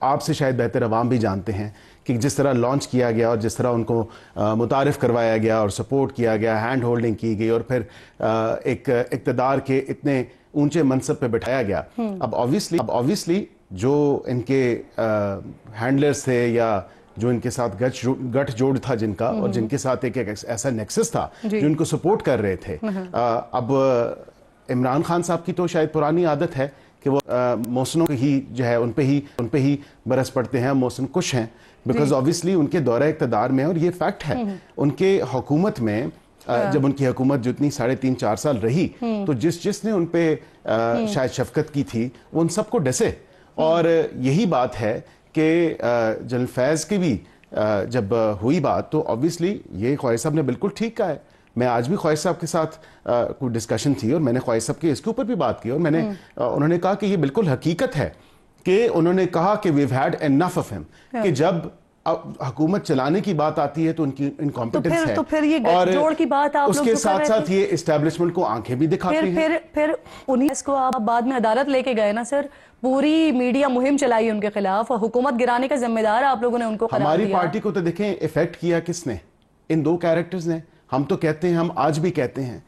آپ سے شاید بہتر عوام بھی جانتے ہیں کہ جس طرح لانچ کیا گیا اور جس طرح ان کو متعارف کروایا گیا اور سپورٹ کیا گیا، ہینڈ ہولڈنگ کی گئی اور پھر ایک اقتدار کے اتنے اونچے منصب پہ بٹھایا گیا. اب آبویسلی جو ان کے ہینڈلرز تھے یا جو ان کے ساتھ گٹھ جوڑ تھا جن کا، اور جن کے ساتھ ایک ایسا نیکسس تھا جو ان کو سپورٹ کر رہے تھے. اب عمران خان صاحب کی تو شاید پرانی عادت ہے کہ وہ محسنوں ہی جو ہے ان پہ ہی برس پڑتے ہیں، محسن کش ہیں، بیکاز آبویسلی ان کے دورہ اقتدار میں، اور یہ فیکٹ ہے، ان کے حکومت میں جب ان کی حکومت جو اتنی 3.5-4 سال رہی تو جس نے ان پہ شاید شفقت کی تھی وہ ان سب کو ڈسے. اور یہی بات ہے کہ جنرل فیض کی بھی جب ہوئی بات تو آبویسلی یہ خواجہ صاحب نے بالکل ٹھیک کہا ہے. میں آج بھی خواجہ صاحب کے ساتھ کوئی ڈسکشن تھی اور میں نے خواجہ صاحب کے اس کے اوپر بھی بات کی، اور میں نے انہوں نے کہا کہ یہ بالکل حقیقت ہے کہ انہوں نے کہا کہ we've had enough of him، کہ جب حکومت چلانے کی بات آتی ہے تو ان کی انکمپیٹنس ہے، تو پھر یہ گٹھ جوڑ کی بات آپ اس کے ساتھ ساتھ یہ اسٹیبلشمنٹ کو آنکھیں بھی دکھاتے ہیں. پھر انہیں اس کو آپ بعد میں عدالت لے کے گئے نا سر، پوری میڈیا مہم چلائی ان کے خلاف اور حکومت گرانے کا ذمہ دار آپ لوگوں نے ان کو قرار دیا. ہماری پارٹی کو تو دیکھیں افیکٹ کیا کس نے؟ ان 2 کیریکٹرز نے. ہم تو کہتے ہیں، ہم آج بھی کہتے ہیں،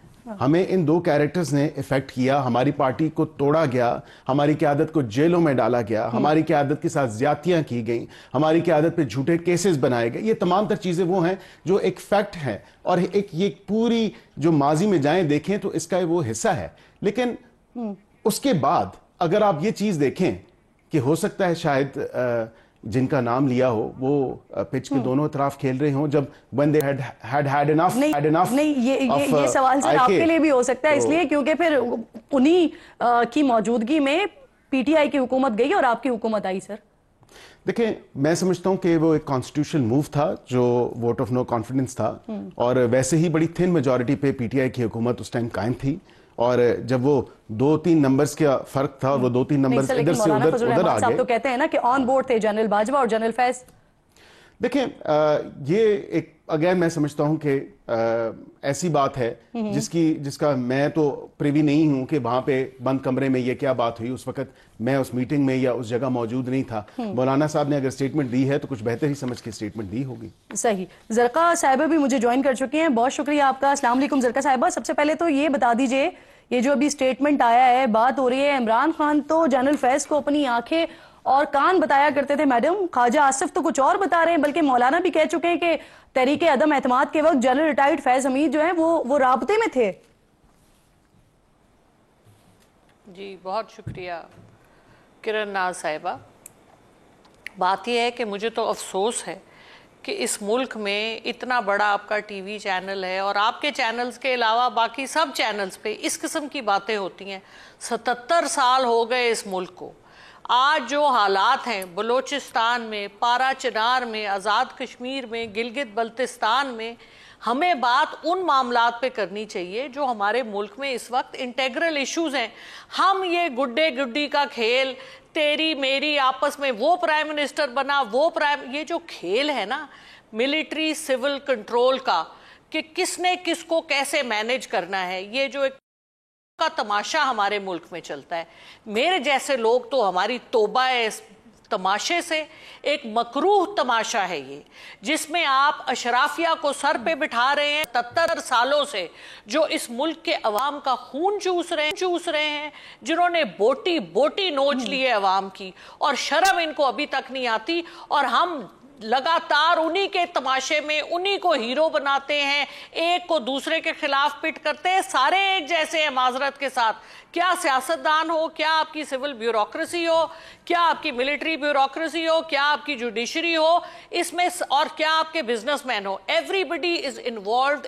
ہمیں ان 2 کیریکٹرز نے افیکٹ کیا. ہماری پارٹی کو توڑا گیا، ہماری قیادت کو جیلوں میں ڈالا گیا، ہماری قیادت کے ساتھ زیادتیاں کی گئیں، ہماری قیادت پہ جھوٹے کیسز بنائے گئے. یہ تمام تر چیزیں وہ ہیں جو ایک فیکٹ ہے، اور ایک یہ پوری جو ماضی میں جائیں دیکھیں تو اس کا وہ حصہ ہے. لیکن اس کے بعد اگر آپ یہ چیز دیکھیں کہ ہو سکتا ہے شاید جن کا نام لیا ہو وہ پچ کے دونوں طرف کھیل رہے ہوں جب when they had enough. نہیں یہ سوال سر آپ کے لیے بھی ہو سکتا ہے، اس لیے کیونکہ پھر انہی کی موجودگی میں پی ٹی آئی کی حکومت گئی اور آپ کی حکومت آئی. سر دیکھیں، میں سمجھتا ہوں کہ وہ ایک کانسٹیٹیوشنل موو تھا جو ووٹ آف نو کانفیڈنس تھا، اور ویسے ہی بڑی تھن میجورٹی پہ پی ٹی آئی کی حکومت اس ٹائم قائم تھی. اور جب وہ 2-3 نمبرز کا فرق تھا اور وہ 2-3 نمبرز ادھر سے ادھر آ گئے، تو کہتے ہیں نا کہ آن بورڈ تھے جنرل باجوہ اور جنرل فیض. دیکھیں یہ ایک اگین میں سمجھتا ہوں کہ ایسی بات ہے جس کا میں تو پریوی نہیں ہوں کہ وہاں پہ بند کمرے میں یہ کیا بات ہوئی. اس وقت میں اس میٹنگ میں یا اس جگہ موجود نہیں تھا. مولانا صاحب نے اگر اسٹیٹمنٹ دی ہے تو کچھ بہتر ہی سمجھ کے اسٹیٹمنٹ دی ہوگی. صحیح. زرقا صاحبہ بھی مجھے جوائن کر چکی ہیں، بہت شکریہ آپ کا. السلام علیکم زرقا صاحبہ. سب سے پہلے تو یہ بتا دیجئے، یہ جو ابھی اسٹیٹمنٹ آیا ہے، بات ہو رہی ہے، عمران خان تو جنرل فیض کو اپنی آنکھیں اور کان بتایا کرتے تھے میڈم، خواجہ آصف تو کچھ اور بتا رہے ہیں، بلکہ مولانا بھی کہہ چکے ہیں کہ تحریک عدم اعتماد کے وقت جنرل ریٹائرڈ فیض حمید جو ہیں وہ رابطے میں تھے. جی بہت شکریہ کرن ناز صاحبہ. بات یہ ہے کہ مجھے تو افسوس ہے کہ اس ملک میں اتنا بڑا آپ کا ٹی وی چینل ہے اور آپ کے چینلز کے علاوہ باقی سب چینلز پہ اس قسم کی باتیں ہوتی ہیں. 77 سال ہو گئے اس ملک کو. آج جو حالات ہیں بلوچستان میں، پارا چنار میں، آزاد کشمیر میں، گلگت بلتستان میں، ہمیں بات ان معاملات پہ کرنی چاہیے جو ہمارے ملک میں اس وقت انٹیگرل ایشوز ہیں. ہم یہ گڈے گڈی کا کھیل، تیری میری آپس میں وہ پرائم منسٹر بنا، یہ جو کھیل ہے نا ملٹری سول کنٹرول کا، کہ کس نے کس کو کیسے مینیج کرنا ہے، یہ جو ایک کا تماشا ہمارے ملک میں چلتا ہے. میرے جیسے لوگ تو ہماری توبہ ہے اس تماشے سے. ایک مکروہ تماشا ہے یہ، جس میں آپ اشرافیہ کو سر پہ بٹھا رہے ہیں. 77 سالوں سے جو اس ملک کے عوام کا خون چوس رہے ہیں، جنہوں نے بوٹی نوچ لی ہے عوام کی، اور شرم ان کو ابھی تک نہیں آتی. اور ہم لگاتار انہی کے تماشے میں انہی کو ہیرو بناتے ہیں، ایک کو دوسرے کے خلاف پٹ کرتے ہیں. سارے ایک جیسے ہیں معذرت کے ساتھ. کیا سیاستدان ہو، کیا آپ کی سول بیوروکریسی ہو، کیا آپ کی ملٹری بیوروکریسی ہو، کیا آپ کی جوڈیشری ہو اس میں، اور کیا آپ کے business man who, every is involved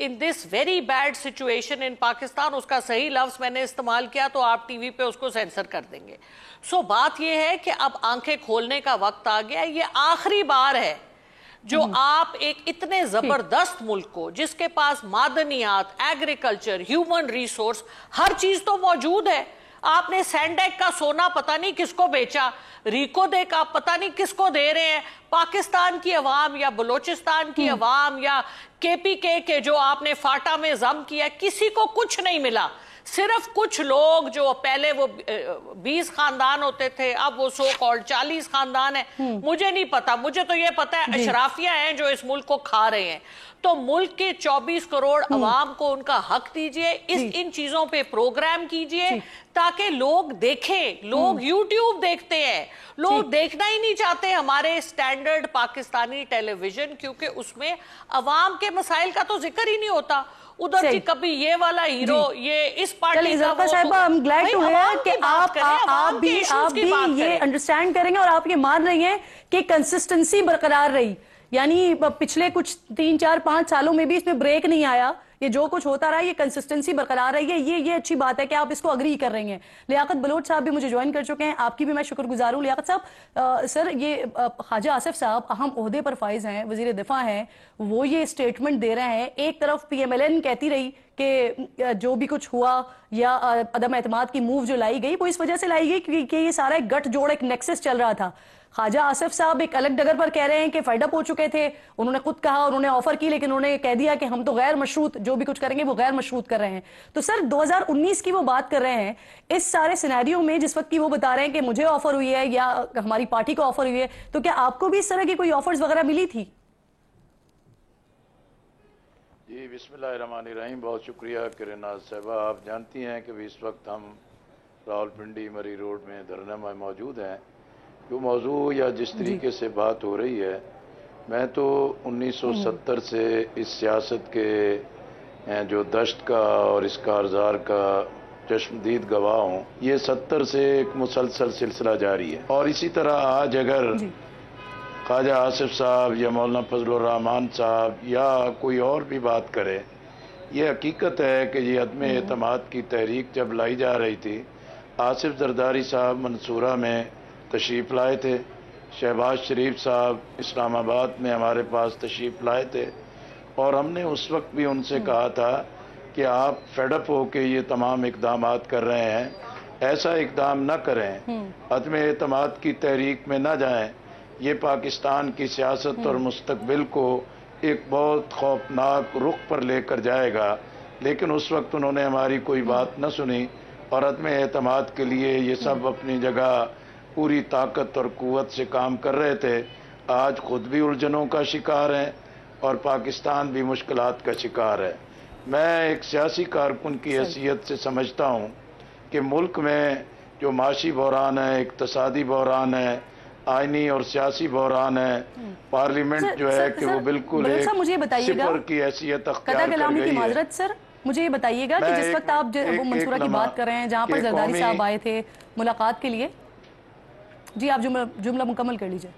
in this very bad situation in Pakistan. اس کا صحیح لفظ میں نے استعمال کیا تو آپ ٹی وی پہ اس کو سینسر کر دیں گے. سو بات یہ ہے کہ اب آنکھیں کھولنے کا وقت آ گیا. یہ آخری بار ہے جو آپ ایک اتنے زبردست ملک کو، جس کے پاس معدنیات، ایگریکلچر، ہیومن ریسورس، ہر چیز تو موجود ہے. آپ نے سینڈیک کا سونا پتہ نہیں کس کو بیچا، ریکو دے کا پتہ نہیں کس کو دے رہے ہیں. پاکستان کی عوام یا بلوچستان کی عوام یا کے پی کے جو آپ نے فاٹا میں ضم کیا، کسی کو کچھ نہیں ملا. صرف کچھ لوگ جو پہلے وہ 20 خاندان ہوتے تھے اب وہ سو کالڈ 40 خاندان ہیں، مجھے نہیں پتا، مجھے تو یہ پتا ہے اشرافیہ ہیں جو اس ملک کو کھا رہے ہیں. تو ملک کے 24 کروڑ عوام کو ان کا حق دیجئے، ان چیزوں پہ پروگرام کیجئے تاکہ لوگ دیکھیں. لوگ یوٹیوب دیکھتے ہیں، لوگ دیکھنا ہی نہیں چاہتے ہمارے سٹینڈرڈ پاکستانی ٹیلی ویژن، کیونکہ اس میں عوام کے مسائل کا تو ذکر ہی نہیں ہوتا. ادھر جی کبھی یہ والا ہیرو، یہ اس پارٹی کا وہ، صاحبہ ہم گلیڈ ٹو ہیئر کہ آپ بھی یہ انڈرسٹینڈ کریں گے اور آپ یہ مان رہی ہیں کہ کنسسٹنسی برقرار رہی، یعنی پچھلے کچھ 3 4 5 سالوں میں بھی اس میں بریک نہیں آیا، یہ جو کچھ ہوتا رہا یہ کنسسٹنسی برقرار رہی ہے. یہ اچھی بات ہے کہ آپ اس کو اگری کر رہی ہیں. لیاقت بلوچ صاحب بھی مجھے جوائن کر چکے ہیں، آپ کی بھی میں شکر گزار ہوں. لیاقت صاحب، سر یہ خواجہ آصف صاحب اہم عہدے پر فائز ہیں، وزیر دفاع ہیں، وہ یہ اسٹیٹمنٹ دے رہے ہیں. ایک طرف پی ایم ایل این کہتی رہی کہ جو بھی کچھ ہوا یا عدم اعتماد کی موو جو لائی گئی وہ اس وجہ سے لائی گئی کیونکہ یہ سارا ایک گٹھ جوڑ ایک نیکسس چل رہا تھا. خواجہ آصف صاحب ایک الگ ڈگر پر کہہ رہے ہیں کہ فیڈ اپ ہو چکے تھے، انہوں نے خود کہا، انہوں نے آفر کی، لیکن انہوں نے کہہ دیا کہ ہم تو غیر مشروط جو بھی کچھ کریں گے وہ غیر مشروط کر رہے ہیں. تو سر 2019 کی وہ بات کر رہے ہیں، اس سارے سینیریو میں جس وقت کی وہ بتا رہے ہیں کہ مجھے آفر ہوئی ہے یا ہماری پارٹی کو آفر ہوئی ہے، تو کیا آپ کو بھی اس طرح کی کوئی آفرز وغیرہ ملی تھی؟ جی بسم اللہ الرحمن الرحیم. بہت شکریہ کرن ناز صاحبہ. آپ جانتی ہیں کہ اس وقت ہم راولپنڈی مری روڈ میں دھرنے میں موجود ہیں. جو موضوع یا جس طریقے سے بات ہو رہی ہے، میں تو 1970 سے اس سیاست کے جو دشت کا اور اس کارزار کا چشمدید گواہ ہوں. یہ 70 سے ایک مسلسل سلسلہ جاری ہے، اور اسی طرح آج اگر خواجہ آصف صاحب یا مولانا فضل الرحمان صاحب یا کوئی اور بھی بات کرے، یہ حقیقت ہے کہ یہ عدم اعتماد کی تحریک جب لائی جا رہی تھی، آصف زرداری صاحب منصورہ میں تشریف لائے تھے، شہباز شریف صاحب اسلام آباد میں ہمارے پاس تشریف لائے تھے، اور ہم نے اس وقت بھی ان سے کہا تھا کہ آپ فیڈ اپ ہو کے یہ تمام اقدامات کر رہے ہیں، ایسا اقدام نہ کریں، عدم اعتماد کی تحریک میں نہ جائیں. یہ پاکستان کی سیاست اور مستقبل کو ایک بہت خوفناک رخ پر لے کر جائے گا. لیکن اس وقت انہوں نے ہماری کوئی بات نہ سنی، اور عدم اعتماد کے لیے یہ سب اپنی جگہ پوری طاقت اور قوت سے کام کر رہے تھے. آج خود بھی الجھنوں کا شکار ہیں اور پاکستان بھی مشکلات کا شکار ہے. میں ایک سیاسی کارکن کی حیثیت سے سمجھتا ہوں کہ ملک میں جو معاشی بحران ہے، اقتصادی بحران ہے، آئینی اور سیاسی بحران ہے، پارلیمنٹ جو ہے کہ وہ بالکل ایک صفر کی حیثیت اختیار کر گئی ہے. سر مجھے یہ بتائیے گا کہ جس وقت آپ وہ منصورہ کی بات کر رہے ہیں جہاں پر زرداری صاحب آئے تھے ملاقات کے لیے، جی آپ جملہ مکمل کر لیجئے.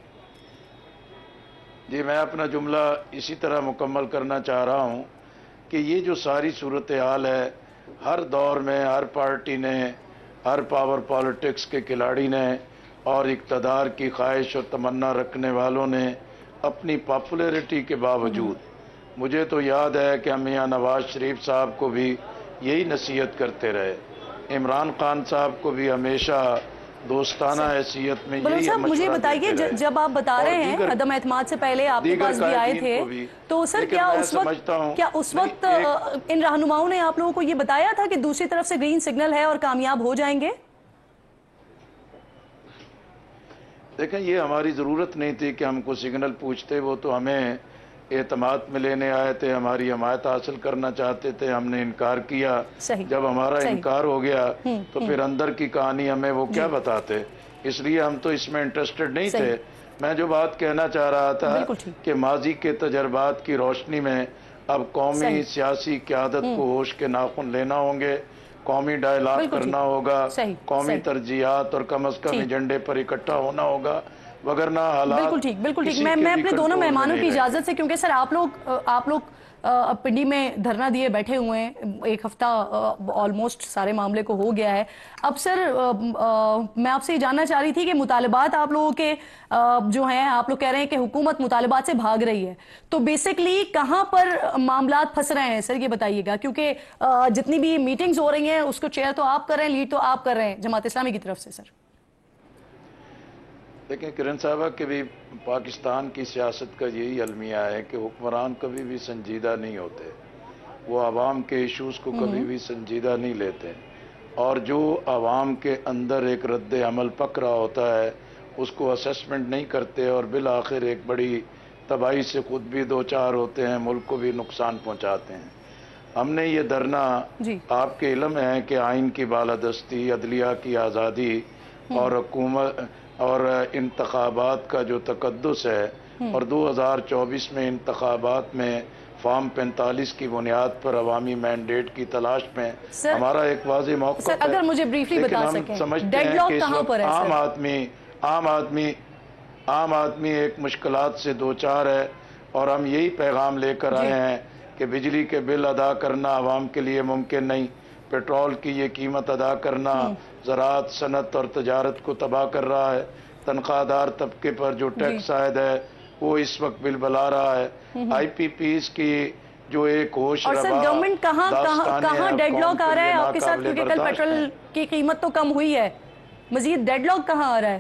جی میں اپنا جملہ اسی طرح مکمل کرنا چاہ رہا ہوں کہ یہ جو ساری صورتحال ہے، ہر دور میں ہر پارٹی نے، ہر پاور پالیٹکس کے کھلاڑی نے اور اقتدار کی خواہش اور تمنا رکھنے والوں نے اپنی پاپولیرٹی کے باوجود، مجھے تو یاد ہے کہ ہم میاں نواز شریف صاحب کو بھی یہی نصیحت کرتے رہے، عمران خان صاحب کو بھی ہمیشہ دوستانہ حیثیت میں یہی مشورہ مجھے بتائیے جب آپ بتا رہے ہیں عدم اعتماد سے پہلے آپ کے پاس بھی آئے تھے، تو سر کیا اس وقت ان رہنماؤں نے آپ لوگوں کو یہ بتایا تھا کہ دوسری طرف سے گرین سگنل ہے اور کامیاب ہو جائیں گے؟ دیکھیں یہ ہماری ضرورت نہیں تھی کہ ہم کو سگنل پوچھتے، وہ تو ہمیں اعتماد میں لینے آئے تھے، ہماری حمایت حاصل کرنا چاہتے تھے. ہم نے انکار کیا، جب ہمارا انکار ہو گیا تو پھر اندر کی کہانی ہمیں وہ کیا بتاتے، اس لیے ہم تو اس میں انٹرسٹڈ نہیں تھے. میں جو بات کہنا چاہ رہا تھا کہ ماضی کے تجربات کی روشنی میں اب قومی سیاسی قیادت کو ہوش کے ناخن لینا ہوں گے، قومی ڈائلاگ کرنا ہوگا، قومی ترجیحات اور کم از کم ایجنڈے پر اکٹھا ہونا ہوگا، وگرنہ حالات بالکل ٹھیک. میں اپنے دونوں مہمانوں کی اجازت سے، کیونکہ سر آپ لوگ پنڈی میں دھرنا دیے بیٹھے ہوئے ہیں، ایک ہفتہ آلموسٹ سارے معاملے کو ہو گیا ہے. اب سر میں آپ سے یہ جاننا چاہ رہی تھی کہ مطالبات آپ لوگوں کے جو ہیں، آپ لوگ کہہ رہے ہیں کہ حکومت مطالبات سے بھاگ رہی ہے، تو بیسکلی کہاں پر معاملات پھنس رہے ہیں سر یہ بتائیے گا، کیونکہ جتنی بھی میٹنگز ہو رہی ہیں اس کو چیئر تو آپ کر رہے ہیں، لیڈ تو آپ کر رہے ہیں جماعت اسلامی کی طرف سے. سر دیکھیں کرن صاحبہ کہ بھی پاکستان کی سیاست کا یہی المیہ ہے کہ حکمران کبھی بھی سنجیدہ نہیں ہوتے. وہ عوام کے ایشوز کو کبھی بھی سنجیدہ نہیں لیتے، اور جو عوام کے اندر ایک رد عمل پک رہا ہوتا ہے اس کو اسیسمنٹ نہیں کرتے، اور بالآخر ایک بڑی تباہی سے خود بھی دو چار ہوتے ہیں، ملک کو بھی نقصان پہنچاتے ہیں۔ ہم نے یہ دھرنا، آپ کے علم ہے کہ آئین کی بالادستی، عدلیہ کی آزادی اور حکومت اور انتخابات کا جو تقدس ہے، اور 2024 میں انتخابات میں فارم 45 کی بنیاد پر عوامی مینڈیٹ کی تلاش میں ہمارا ایک واضح موقف ہے۔ اگر مجھے بریفلی بتا سکیں، ہم سمجھتے ہیں کہ اس وقت عام آدمی ایک مشکلات سے دوچار ہے، اور ہم یہی پیغام لے کر آئے ہیں کہ بجلی کے بل ادا کرنا عوام کے لیے ممکن نہیں، پیٹرول کی یہ قیمت ادا کرنا زراعت، صنعت اور تجارت کو تباہ کر رہا ہے، تنخواہ دار طبقے پر جو ٹیکس عائد ہے وہ اس وقت بل بلا رہا ہے، آئی پی پیز کی جو ایک ہوش ربا گورنمنٹ کہاں ڈیڈ لاک آ رہا ہے آپ کے ساتھ؟ کیونکہ کل پیٹرول کی قیمت تو کم ہوئی ہے، مزید ڈیڈ لاک کہاں آ رہا ہے؟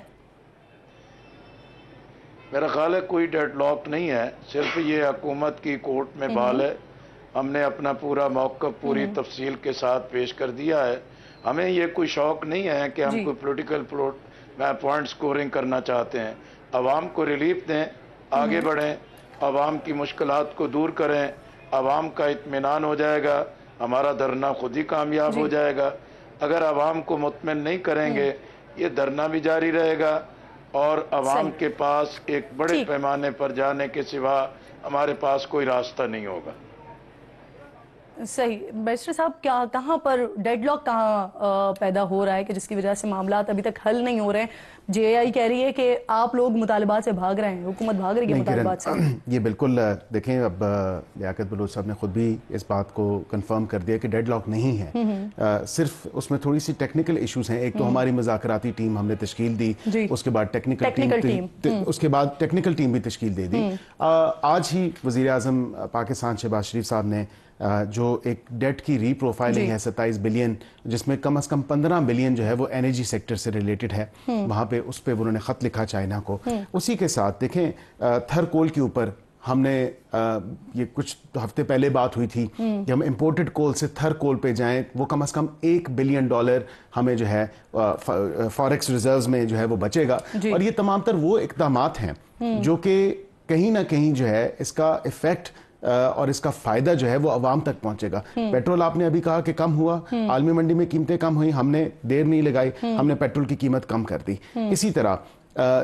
میرا خیال ہے کوئی ڈیڈ لاک نہیں ہے، صرف یہ حکومت کی کورٹ میں بال ہے۔ ہم نے اپنا پورا موقف پوری تفصیل کے ساتھ پیش کر دیا ہے۔ ہمیں یہ کوئی شوق نہیں ہے کہ ہم کوئی پولیٹیکل پوائنٹ سکورنگ کرنا چاہتے ہیں۔ عوام کو ریلیف دیں، آگے بڑھیں، عوام کی مشکلات کو دور کریں، عوام کا اطمینان ہو جائے گا، ہمارا دھرنا خود ہی کامیاب ہو جائے گا۔ اگر عوام کو مطمئن نہیں کریں گے یہ دھرنا بھی جاری رہے گا، اور عوام کے پاس ایک بڑے پیمانے پر جانے کے سوا ہمارے پاس کوئی راستہ نہیں ہوگا۔ صحیح بیرسٹر صاحب، کہاں پر ڈیڈ لاک کہاں پیدا ہو رہا ہے کہ جس کی وجہ سے معاملات ابھی تک حل نہیں ہو رہے ہیں؟ جے آئی کہہ رہی ہے کہ آپ لوگ مطالبات سے بھاگ رہے ہیں، حکومت بھاگ رہی ہے مطالبات سے۔ یہ بالکل دیکھیں، اب لیاقت بلوچ صاحب نے خود بھی اس بات کو کنفرم کر دیا کہ ڈیڈ لاک نہیں ہے، صرف اس میں تھوڑی سی ٹیکنیکل ایشوز ہیں۔ ایک تو ہماری مذاکراتی ٹیم ہم نے تشکیل دی، اس کے بعد ٹیکنیکل ٹیم بھی تشکیل دے دی۔ آج ہی وزیر اعظم پاکستان شہباز شریف صاحب نے جو ایک ڈیٹ کی ری پروفائلنگ ہے 27 بلین، جس میں کم از کم 15 بلین جو ہے وہ انرجی سیکٹر سے ریلیٹڈ ہے، وہاں پہ اس پہ انہوں نے خط لکھا چائنا کو۔ اسی کے ساتھ دیکھیں تھر کول کے اوپر ہم نے یہ کچھ ہفتے پہلے بات ہوئی تھی کہ ہم امپورٹڈ کول سے تھر کول پہ جائیں، وہ کم از کم $1 بلین ہمیں جو ہے فاریکس ریزروز میں جو ہے وہ بچے گا۔ اور یہ تمام تر وہ اقدامات ہیں جو کہ کہیں نہ کہیں جو ہے اس کا ایفیکٹ اور اس کا فائدہ جو ہے وہ عوام تک پہنچے گا۔ پیٹرول آپ نے ابھی کہا کہ کم ہوا، عالمی منڈی میں قیمتیں کم ہوئی، ہم نے دیر نہیں لگائی، ہم نے پیٹرول کی قیمت کم کر دی۔ اسی طرح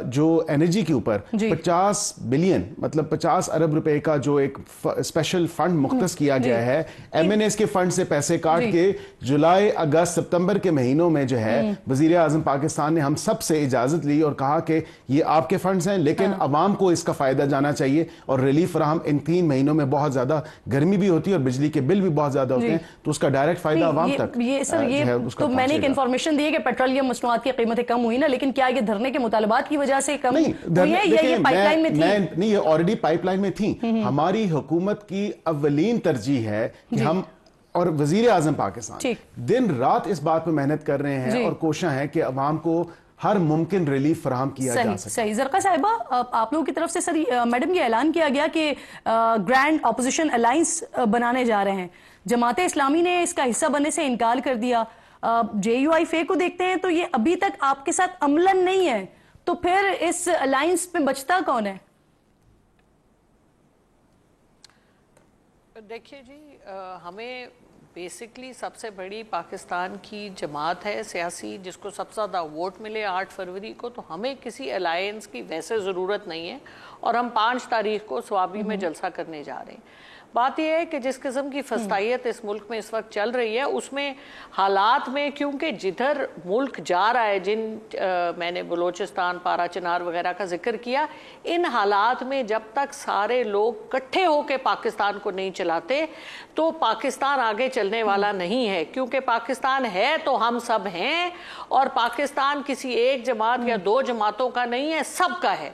جو انرجی کے اوپر 50 بلین مطلب 50 ارب روپے کا جو ایک اسپیشل فنڈ مختص کیا گیا ہے، ایم این ایس کے فنڈ سے پیسے کاٹ کے جولائی اگست ستمبر کے مہینوں میں جو ہے وزیر اعظم پاکستان نے ہم سب سے اجازت لی اور کہا کہ یہ آپ کے فنڈز ہیں، لیکن عوام کو اس کا فائدہ جانا چاہیے اور ریلیف فراہم۔ ان 3 مہینوں میں بہت زیادہ گرمی بھی ہوتی ہے اور بجلی کے بل بھی بہت زیادہ ہوتے ہیں، تو اس کا ڈائریکٹ فائدہ عوام تک تو میں نے ایک انفارمیشن دی ہے کہ پیٹرولیم مصنوعات کی قیمتیں کم ہوئی نا، لیکن کیا یہ دھرنے کے مطالبات کی وجہ سے کم ہوئی ہے یا یہ پائپ لائن میں تھی؟ نہیں، یہ آلریڈی پائپ لائن میں تھی۔ ہماری حکومت کی اولین ترجیح ہے کہ ہم اور وزیر اعظم پاکستان دن رات اس بات پہ محنت کر رہے ہیں اور کوشاں ہیں کہ عوام کو ہر ممکن ریلیف فراہم کیا جا سکے۔ صحیح۔ زرقا صاحبہ، آپ لوگوں کی طرف سے میڈم یہ اعلان کیا گیا کہ گرینڈ اپوزیشن الائنس بنانے جا رہے ہیں، جماعت اسلامی نے اس کا حصہ بننے سے انکار کر دیا۔ جے یو آئی فے کو دیکھتے ہیں تو یہ ابھی تک آپ کے ساتھ عملاً نہیں ہے، تو پھر اس الائنس میں بچتا کون ہے؟ دیکھیے جی، ہمیں بیسکلی سب سے بڑی پاکستان کی جماعت ہے سیاسی، جس کو سب سے زیادہ ووٹ ملے 8 فروری کو، تو ہمیں کسی الائنس کی ویسے ضرورت نہیں ہے، اور ہم 5 تاریخ کو سوابی میں جلسہ کرنے جا رہے ہیں۔ بات یہ ہے کہ جس قسم کی فسطائیت اس ملک میں اس وقت چل رہی ہے، اس میں حالات میں کیونکہ جدھر ملک جا رہا ہے، میں نے بلوچستان، پارا چنار وغیرہ کا ذکر کیا، ان حالات میں جب تک سارے لوگ کٹھے ہو کے پاکستان کو نہیں چلاتے تو پاکستان آگے چلنے والا نہیں ہے، کیونکہ پاکستان ہے تو ہم سب ہیں، اور پاکستان کسی ایک جماعت یا 2 جماعتوں کا نہیں ہے، سب کا ہے۔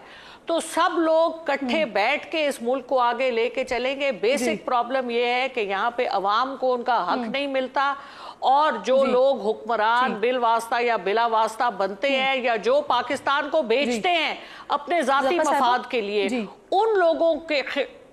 تو سب لوگ کٹھے بیٹھ کے اس ملک کو آگے لے کے چلیں گے۔ بیسک پرابلم یہ ہے کہ یہاں پہ عوام کو ان کا حق نہیں ملتا، اور جو لوگ حکمران بال واسطہ یا بلا واسطہ بنتے ہیں یا جو پاکستان کو بیچتے ہیں اپنے ذاتی مفاد کے لیے، ان لوگوں کے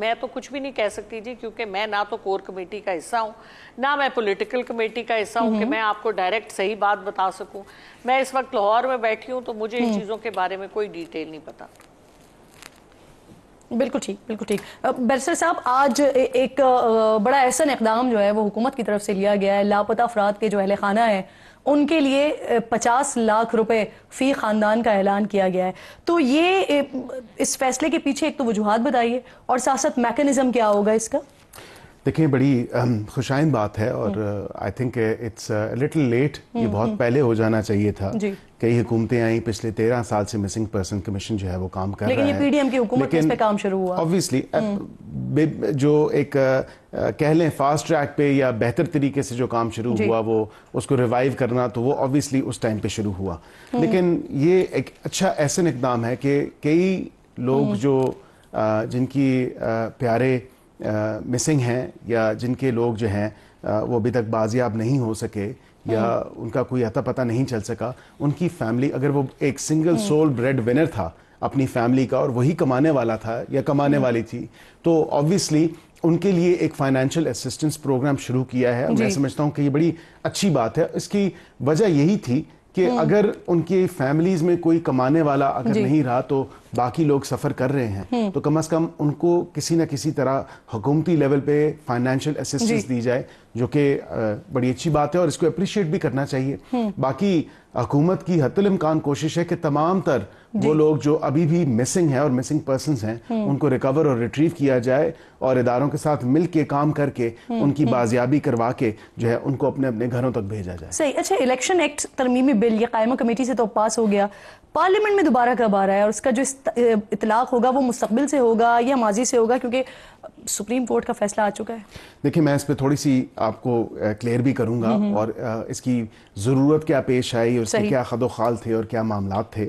میں تو کچھ بھی نہیں کہہ سکتی جی، کیونکہ میں نہ تو کور کمیٹی کا حصہ ہوں، نہ میں پولیٹیکل کمیٹی کا حصہ ہوں کہ میں آپ کو ڈائریکٹ صحیح بات بتا سکوں. میں اس وقت لاہور میں بیٹھی ہوں تو مجھے ان چیزوں کے بارے میں کوئی ڈیٹیل نہیں پتا. بالکل ٹھیک، بالکل ٹھیک. بیرسٹر صاحب، آج ایک بڑا احسن اقدام جو ہے وہ حکومت کی طرف سے لیا گیا ہے. لاپتہ افراد کے جو اہل خانہ ہیں ان کے لیے 50 لاکھ روپے فی خاندان کا اعلان کیا گیا ہے. تو یہ اس فیصلے کے پیچھے ایک تو وجوہات بتائیے اور ساتھ ساتھ میکنزم کیا ہوگا اس کا؟ دیکھیں، بڑی خوشائند بات ہے اور I think it's little late. یہ بہت پہلے ہو جانا چاہیے تھا. کئی حکومتیں آئیں، پچھلے 13 سال سے مسنگ پرسن کمیشن جو ہے وہ کام کر رہا ہے. لیکن یہ پی ڈی ایم کی حکومت میں اس پہ کام شروع ہوا. آبویسلی جو ایک کہہ لیں فاسٹ ٹریک پہ یا بہتر طریقے سے جو کام شروع ہوا وہ اس کو ریوائیو کرنا، تو وہ آبویسلی اس ٹائم پہ شروع ہوا. لیکن یہ ایک اچھا احسن اقدام ہے کہ کئی لوگ جو جن کی پیارے مسنگ ہیں یا جن کے لوگ جو ہیں وہ ابھی تک بازیاب نہیں ہو سکے یا ان کا کوئی اتا پتہ نہیں چل سکا، ان کی فیملی، اگر وہ ایک سنگل سول بریڈ ونر تھا اپنی فیملی کا اور وہی کمانے والا تھا یا کمانے والی تھی، تو آبویسلی ان کے لیے ایک فائنینشیل اسسٹنس پروگرام شروع کیا ہے. میں سمجھتا ہوں کہ یہ بڑی اچھی بات ہے. اس کی وجہ یہی تھی کہ اگر ان کی فیملیز میں کوئی کمانے والا اگر نہیں رہا تو باقی لوگ سفر کر رہے ہیں، تو کم از کم ان کو کسی نہ کسی طرح حکومتی لیول پہ فائنینشیل اسسٹنس دی جائے، جو کہ بڑی اچھی بات ہے اور اس کو اپریشیٹ بھی کرنا چاہیے. باقی حکومت کی حتی الامکان کوشش ہے کہ تمام تر وہ لوگ جو ابھی بھی مسنگ ہیں اور مسنگ پرسنز ہیں ان کو ریکور اور ریٹریو کیا جائے اور اداروں کے ساتھ مل کے کام کر کے ان کی بازیابی کروا کے جو ہے ان کو اپنے اپنے گھروں تک بھیجا جائے. صحیح. اچھا، الیکشن ایکٹ ترمیمی بل یہ قائمہ کمیٹی سے تو پاس ہو گیا، پارلیمنٹ میں دوبارہ کب آ رہا ہے اور اس کا جو اطلاق ہوگا وہ مستقبل سے ہوگا یا ماضی سے ہوگا، کیونکہ سپریم کورٹ کا فیصلہ آ چکا ہے؟ دیکھیں، میں اس پہ تھوڑی سی آپ کو کلیئر بھی کروں گا اور اس کی ضرورت کیا پیش آئی اور اس کے کیا خد و خال تھے اور کیا معاملات تھے.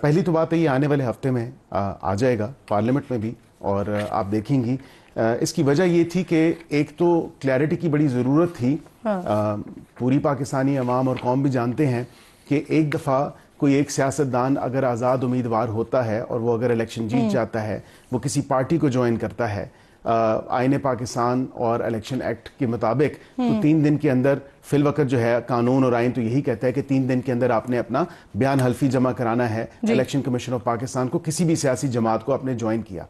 پہلی تو بات ہے یہ آنے والے ہفتے میں آ جائے گا پارلیمنٹ میں بھی اور آپ دیکھیں گی. اس کی وجہ یہ تھی کہ ایک تو کلیئرٹی کی بڑی ضرورت تھی. پوری پاکستانی عوام اور قوم بھی جانتے ہیں کہ ایک دفعہ کوئی ایک سیاستدان اگر آزاد امیدوار ہوتا ہے اور وہ اگر الیکشن جیت جاتا ہے، وہ کسی پارٹی کو جوائن کرتا ہے، آئین پاکستان اور الیکشن ایکٹ کے مطابق، تو 3 دن کے اندر فی الوقت جو ہے قانون اور آئین تو یہی کہتا ہے کہ 3 دن کے اندر آپ نے اپنا بیان حلفی جمع کرانا ہے الیکشن کمیشن آف پاکستان کو. کسی بھی سیاسی جماعت کو آپ نے جوائن کیا،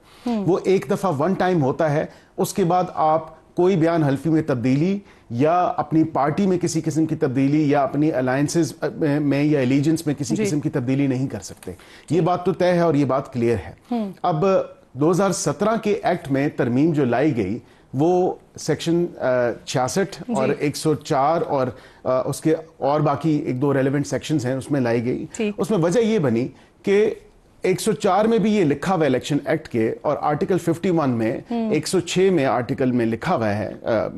وہ ایک دفعہ ون ٹائم ہوتا ہے. اس کے بعد آپ کوئی بیان حلفی میں تبدیلی یا اپنی پارٹی میں کسی قسم کی تبدیلی یا اپنی الائنسز میں یا ایلیجنس میں کسی قسم کی تبدیلی نہیں کر سکتے. یہ بات تو طے ہے اور یہ بات کلیئر ہے. اب 2017 کے ایکٹ میں ترمیم جو لائی گئی وہ سیکشن 66 اور 104 اور اس کے اور باقی 1-2 ریلیونٹ سیکشنز ہیں اس میں لائی گئی. اس میں وجہ یہ بنی کہ 104 میں بھی یہ لکھا ہوا ہے الیکشن ایکٹ کے، اور آرٹیکل 51 میں 106 میں آرٹیکل میں لکھا ہوا ہے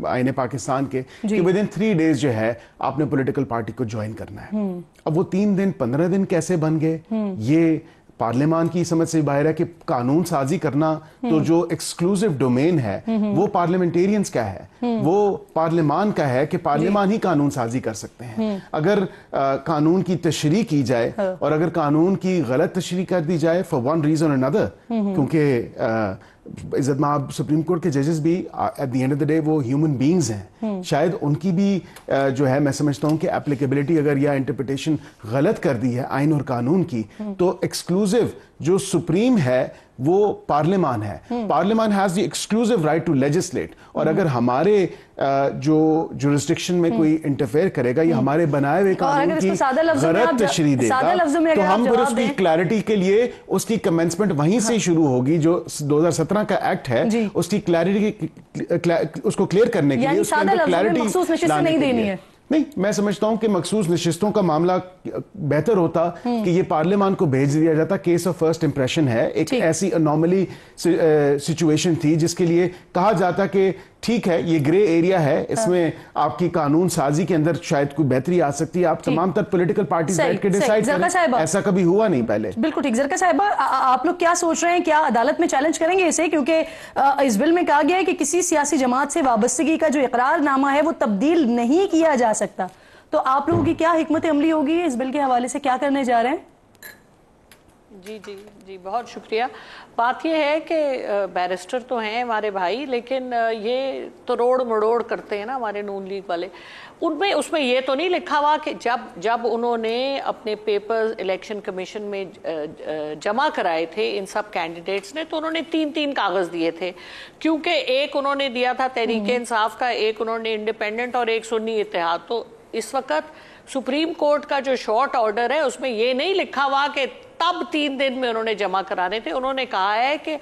آئین پاکستان کے کہ ودن 3 days جو ہے آپ نے پولیٹیکل پارٹی کو جوائن کرنا ہے. اب وہ 3 دن 15 دن کیسے بن گئے؟ یہ پارلیمان کی سمجھ سے باہر ہے کہ قانون سازی کرنا تو جو ایکسکلوزیو ڈومین ہے وہ پارلیمنٹیرینز کا ہے، وہ پارلیمان کا ہے کہ پارلیمان ہی قانون سازی کر سکتے ہیں. اگر قانون کی تشریح کی جائے اور اگر قانون کی غلط تشریح کر دی جائے فار ون ریزن اور another، کیونکہ عزت مآب سپریم کورٹ کے ججز بھی at the end of the day وہ ہیومن بینگز ہیں، شاید ان کی بھی جو ہے میں سمجھتا ہوں کہ اپلیکیبلٹی اگر یا انٹرپریٹیشن غلط کر دی ہے آئین اور قانون کی، تو ایکسکلوزیو جو سپریم ہے وہ پارلیمان ہے. پارلیمان has the exclusive right to legislate, اور اگر ہمارے جو جورسڈکشن میں کوئی انٹرفیئر کرے گا یا ہمارے بنائے ہوئے قانون کی غلط تشریح دے گا تو ہم پھر اس کی کلیئرٹی کے لیے اس کی کمنسمنٹ وہیں سے شروع ہوگی. جو 2017 کا ایکٹ ہے اس کی کلیئرٹی اس کو کلیئر کرنے کے لیے اس کے اندر کلیئرٹی لانے کے لیے نہیں، میں سمجھتا ہوں کہ مخصوص نشستوں کا معاملہ بہتر ہوتا کہ یہ پارلیمان کو بھیج دیا جاتا. کیس آف فرسٹ امپریشن ہے، ایک ایسی انوملی سچویشن تھی جس کے لیے کہا جاتا کہ ٹھیک ہے یہ گرے ایریا ہے، اس میں آپ کی قانون سازی کے اندر شاید کوئی بہتری آ سکتی ہے، آپ تمام تر پولیٹیکل پارٹیز بیٹھ کے ڈیسائیڈ کریں. ایسا کبھی ہوا نہیں پہلے. بالکل ٹھیک. زرکا صاحبہ، آپ لوگ کیا سوچ رہے ہیں؟ کیا عدالت میں چیلنج کریں گے اسے؟ کیونکہ اس بل میں کہا گیا ہے کہ کسی سیاسی جماعت سے وابستگی کا جو اقرار نامہ ہے وہ تبدیل نہیں کیا جا سکتا. تو آپ لوگوں کی کیا حکمت عملی ہوگی اس بل کے حوالے سے؟ کیا کرنے جا رہے ہیں؟ جی جی جی بہت شکریہ. بات یہ ہے کہ بیرسٹر تو ہیں ہمارے بھائی، لیکن یہ تروڑ مڑوڑ کرتے ہیں نا ہمارے نون لیگ والے. اس میں یہ تو نہیں لکھا ہوا کہ جب انہوں نے اپنے پیپر الیکشن کمیشن میں جمع کرائے تھے ان سب کینڈیڈیٹس نے، تو انہوں نے 3 کاغذ دیے تھے، کیونکہ ایک انہوں نے دیا تھا تحریک انصاف کا، ایک انہوں نے انڈیپینڈنٹ اور ایک سنی اتحاد. تو اس وقت سپریم کورٹ کا جو شارٹ آرڈر ہے اس میں یہ نہیں لکھا ہوا کہ تب 3 دن میں انہوں نے جمع کرانے تھے. انہوں نے کہا ہے کہ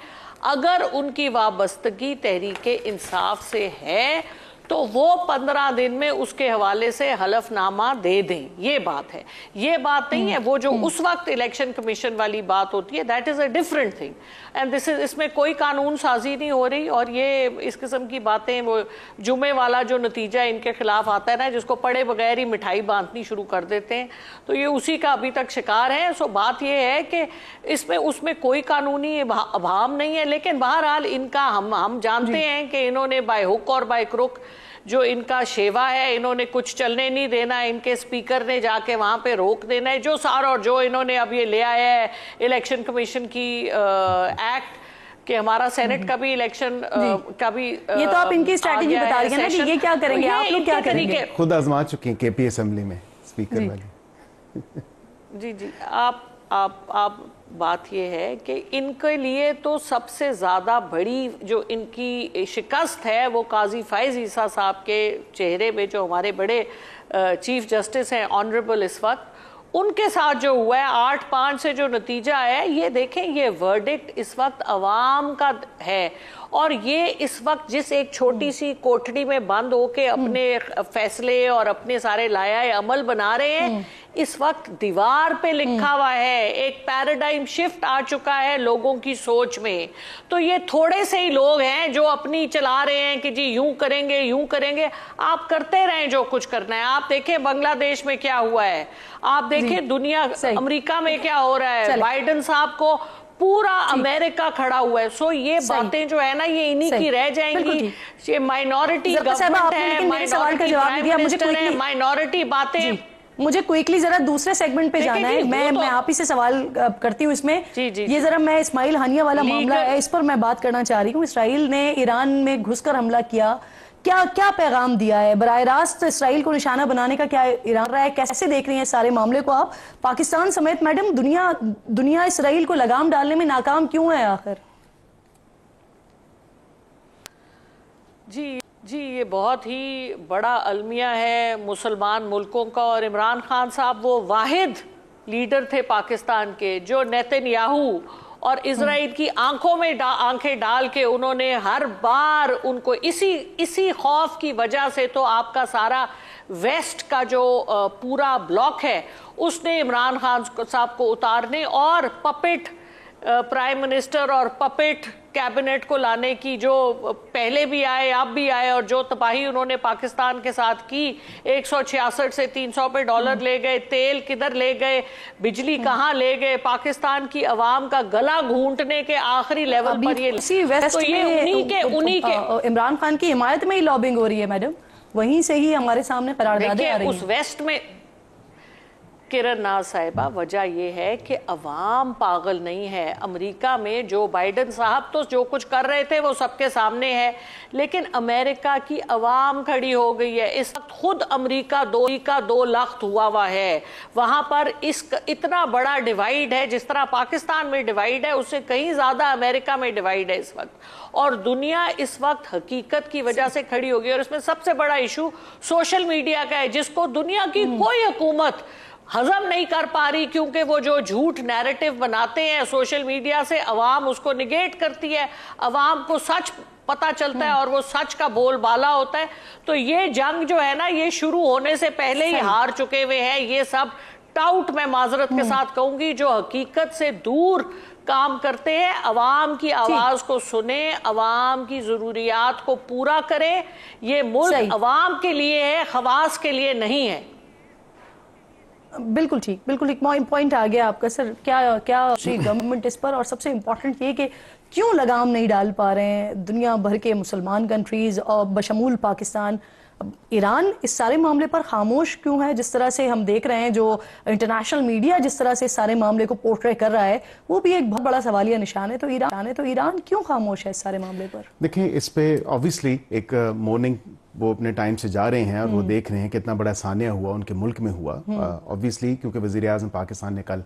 اگر ان کی وابستگی تحریک انصاف سے ہے تو وہ 15 دن میں اس کے حوالے سے حلف نامہ دے دیں. یہ بات ہے، یہ بات نہیں ہے وہ جو اس وقت الیکشن کمیشن والی بات ہوتی ہے. That is a different thing and اس میں کوئی قانون سازی نہیں ہو رہی. اور یہ اس قسم کی باتیں، وہ جمعے والا جو نتیجہ ان کے خلاف آتا ہے نا، جس کو پڑھے بغیر ہی مٹھائی باندھنی شروع کر دیتے ہیں، تو یہ اسی کا ابھی تک شکار ہے. سو بات یہ ہے کہ اس میں کوئی قانونی ابہام نہیں ہے. لیکن بہرحال ان کا ہم جانتے ہیں کہ انہوں نے بائی ہک اور بائی کروک جو ان کا شیوا ہے، انہوں نے کچھ چلنے نہیں دینا. ان کے سپیکر نے جا کے وہاں پہ روک دینا ہے اور جو انہوں نے اب یہ لے آیا ہے الیکشن کمیشن کی ایکٹ کہ ہمارا سینٹ کا بھی الیکشن کا بھی. یہ تو آپ ان کی اسٹریٹجی بتا رہی ہیں نا کہ یہ کیا کریں گے، آپ لوگ کیا کریں گے. خود آزما چکی ہیں کے پی اسمبلی میں سپیکر والی. جی جی آپ بات یہ ہے کہ ان کے لیے تو سب سے زیادہ بڑی جو ان کی شکست ہے وہ قاضی فائز عیسیٰ صاحب کے چہرے میں، جو ہمارے بڑے چیف جسٹس ہیں آنریبل اس وقت، ان کے ساتھ جو ہوا ہے 8-5 سے جو نتیجہ ہے. یہ دیکھیں، یہ ورڈکٹ اس وقت عوام کا ہے، اور یہ اس وقت جس ایک چھوٹی سی کوٹڑی میں بند ہو کے اپنے فیصلے اور اپنے سارے لائحہ عمل بنا رہے ہیں، اس وقت دیوار پہ لکھا ہوا ہے. ایک پیراڈائم شفٹ آ چکا ہے لوگوں کی سوچ میں. تو یہ تھوڑے سے ہی لوگ ہیں جو اپنی چلا رہے ہیں کہ جی یوں کریں گے یوں کریں گے. آپ کرتے رہیں جو کچھ کرنا ہے. آپ دیکھیں بنگلہ دیش میں کیا ہوا ہے، آپ دیکھیں دنیا امریکہ میں کیا ہو رہا ہے. بائیڈن صاحب کو پورا امریکہ کھڑا ہوا ہے. سو یہ باتیں جو ہے نا یہ انہی کی رہ جائیں گی. یہ مائنورٹی گورنمنٹ ہے، مائنورٹی باتیں. مجھے کوئکلی ذرا دوسرے سیگمنٹ پہ جانا ہے. میں آپ ہی سے سوال کرتی ہوں اس میں. یہ ذرا میں اسماعیل ہانیہ والا معاملہ ہے، اس پر میں بات کرنا چاہ رہی ہوں. اسرائیل نے ایران میں گھس کر حملہ کیا، کیا پیغام دیا ہے؟ براہ راست اسرائیل کو نشانہ بنانے کا کیا ایران رہا ہے؟ کیسے دیکھ رہی ہیں سارے معاملے کو آپ؟ پاکستان سمیت میڈم دنیا اسرائیل کو لگام ڈالنے میں ناکام کیوں ہے آخر؟ جی یہ بہت ہی بڑا المیہ ہے مسلمان ملکوں کا. اور عمران خان صاحب وہ واحد لیڈر تھے پاکستان کے جو نیتن یاہو اور اسرائیل کی آنکھوں میں آنکھیں ڈال کے انہوں نے ہر بار ان کو اسی خوف کی وجہ سے تو آپ کا سارا ویسٹ کا جو پورا بلاک ہے اس نے عمران خان صاحب کو اتارنے اور پپٹ پرائم منسٹر اور پپٹ کیبنٹ کو لانے کی، جو پہلے بھی آئے اب بھی آئے، اور جو تباہی انہوں نے پاکستان کے ساتھ کی. 166 سے 300 پہ ڈالر لے گئے، تیل کدھر لے گئے، بجلی کہاں لے گئے، پاکستان کی عوام کا گلا گھونٹنے کے آخری لیول پر. یہ عمران خان کی حمایت میں ہی لابنگ ہو رہی ہے میڈم، وہیں سے ہی ہمارے سامنے قراردادیں آ رہی ہیں. اس ویسٹ میں کرن ناز صاحبہ وجہ یہ ہے کہ عوام پاگل نہیں ہے. امریکہ میں جو بائیڈن صاحب تو جو کچھ کر رہے تھے وہ سب کے سامنے ہے، لیکن امریکہ کی عوام کھڑی ہو گئی ہے. اس وقت خود امریکہ دو لخت ہوا ہے. وہاں پر اتنا بڑا ڈیوائیڈ ہے، جس طرح پاکستان میں ڈیوائیڈ ہے اس سے کہیں زیادہ امریکہ میں ڈیوائیڈ ہے اس وقت. اور دنیا اس وقت حقیقت کی وجہ سے کھڑی ہو گئی. اور اس میں سب سے بڑا ایشو سوشل میڈیا کا ہے، جس کو دنیا کی کوئی حکومت ہضم نہیں کر پا رہی، کیونکہ وہ جو جھوٹ نیریٹو بناتے ہیں سوشل میڈیا سے، عوام اس کو نگیٹ کرتی ہے، عوام کو سچ پتا چلتا ہے اور وہ سچ کا بول بالا ہوتا ہے. تو یہ جنگ جو ہے نا یہ شروع ہونے سے پہلے ہی ہار چکے ہوئے ہیں یہ سب ٹاؤٹ، میں معذرت کے ساتھ کہوں گی، جو حقیقت سے دور کام کرتے ہیں. عوام کی آواز کو سنیں، عوام کی ضروریات کو پورا کریں. یہ ملک عوام کے لیے ہے، خواص کے لیے نہیں ہے. بالکل ٹھیک، بالکل ایک پوائنٹ آ گیا آپ کا سر. کیا گورنمنٹ اس پر، اور سب سے امپورٹنٹ یہ کہ کیوں لگام نہیں ڈال پا رہے ہیں دنیا بھر کے مسلمان کنٹریز اور بشمول پاکستان؟ ایران اس سارے معاملے پر خاموش کیوں ہے؟ جس طرح سے ہم دیکھ رہے ہیں جو انٹرنیشنل میڈیا جس طرح سے اس سارے معاملے کو پورٹرے کر رہا ہے وہ بھی ایک بہت بڑا سوالیہ نشان ہے. تو ایران کیوں خاموش ہے اس سارے معاملے پر؟ دیکھیں اس پہ آبویسلی ایک مارننگ وہ اپنے ٹائم سے جا رہے ہیں اور وہ دیکھ رہے ہیں کہ اتنا بڑا سانحہ ہوا ان کے ملک میں ہوا آبویسلی, کیونکہ وزیر اعظم پاکستان نے کل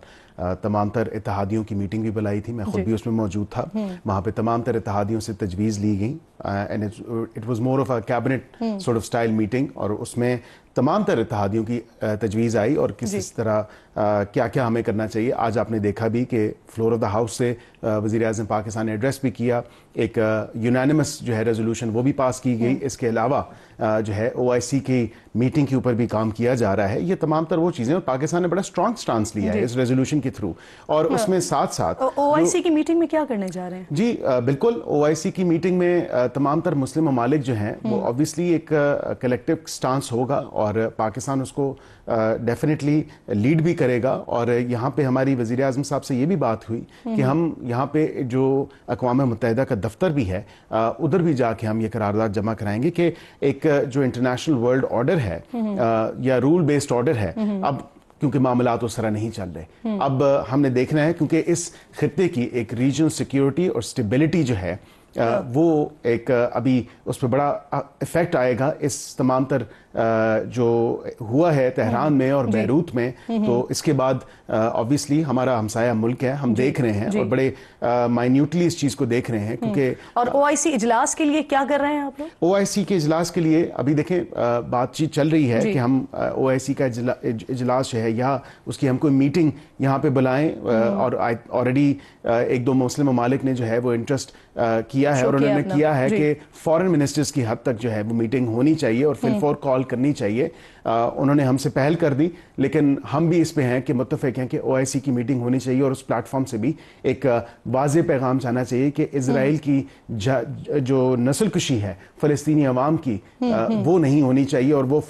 تمام تر اتحادیوں کی میٹنگ بھی بلائی تھی, میں خود بھی اس میں موجود تھا. وہاں پہ تمام تر اتحادیوں سے تجویز لی گئی and it was more of a cabinet sort of style meeting, اور اس میں تمام تر اتحادیوں کی تجویز آئی اور کس طرح کیا کیا ہمیں کرنا چاہیے. آج آپ نے دیکھا بھی کہ فلور آف دا ہاؤس سے وزیر اعظم پاکستان نے ایڈریس بھی کیا, ایک یونانیمس جو ہے ریزولوشن وہ بھی پاس کی گئی. اس کے علاوہ جو ہے OIC کی میٹنگ کے اوپر بھی کام کیا جا رہا ہے. یہ تمام تر وہ چیزیں, اور پاکستان نے بڑا اسٹرانگ سٹانس لیا ہے اس ریزولوشن کے تھرو. اور اس میں ساتھ ساتھ OIC کی میٹنگ میں کیا کرنے جا رہے ہیں؟ جی بالکل, OIC کی میٹنگ میں تمام تر مسلم ممالک جو ہیں وہ آبویسلی ایک کلیکٹیو سٹانس ہوگا اور پاکستان اس کو ڈیفینیٹلی لیڈ بھی کرے گا. اور یہاں پہ ہماری وزیر اعظم صاحب سے یہ بھی بات ہوئی کہ ہم یہاں پہ جو اقوام متحدہ کا دفتر بھی ہے ادھر بھی جا کے ہم یہ قرارداد جمع کرائیں گے کہ ایک جو انٹرنیشنل ورلڈ آرڈر ہے یا رول بیسڈ آرڈر ہے, اب کیونکہ معاملات اس طرح نہیں چل رہے, اب ہم نے دیکھنا ہے کیونکہ اس خطے کی ایک ریجنل سیکیورٹی اور سٹیبلٹی جو ہے وہ ایک ابھی اس پہ بڑا افیکٹ آئے گا اس تمام تر جو ہوا ہے تہران میں اور بیروت میں. تو اس کے بعد آبویسلی ہمارا ہمسایہ ملک ہے, ہم دیکھ رہے ہیں اور بڑے مائنیوٹلی اس چیز کو دیکھ رہے ہیں کیونکہ. اور OIC اجلاس کے لیے کیا کر رہے ہیں آپ لوگ؟ OIC کے اجلاس کے لیے ابھی دیکھیں بات چیت چل رہی ہے کہ ہم OIC کا اجلاس جو ہے یا اس کی ہم کوئی میٹنگ یہاں پہ بلائیں, اور آلریڈی ایک دو مسلم ممالک نے جو ہے وہ انٹرسٹ کیا ہے اور انہوں نے کیا ہے کہ فارن منسٹرز کی حد تک جو ہے وہ میٹنگ ہونی چاہیے اور فی الفور کال کرنی چاہیے. انہوں نے ہم سے پہل کر دی, لیکن ہم بھی اس پہ ہیں کہ متفق ہیں کہ OIC کی میٹنگ ہونی چاہیے اور اس پلیٹ فارم سے بھی ایک واضح پیغام جانا چاہیے کہ اسرائیل کی جو نسل کشی ہے فلسطینی عوام کی وہ نہیں ہونی چاہیے, اور وہ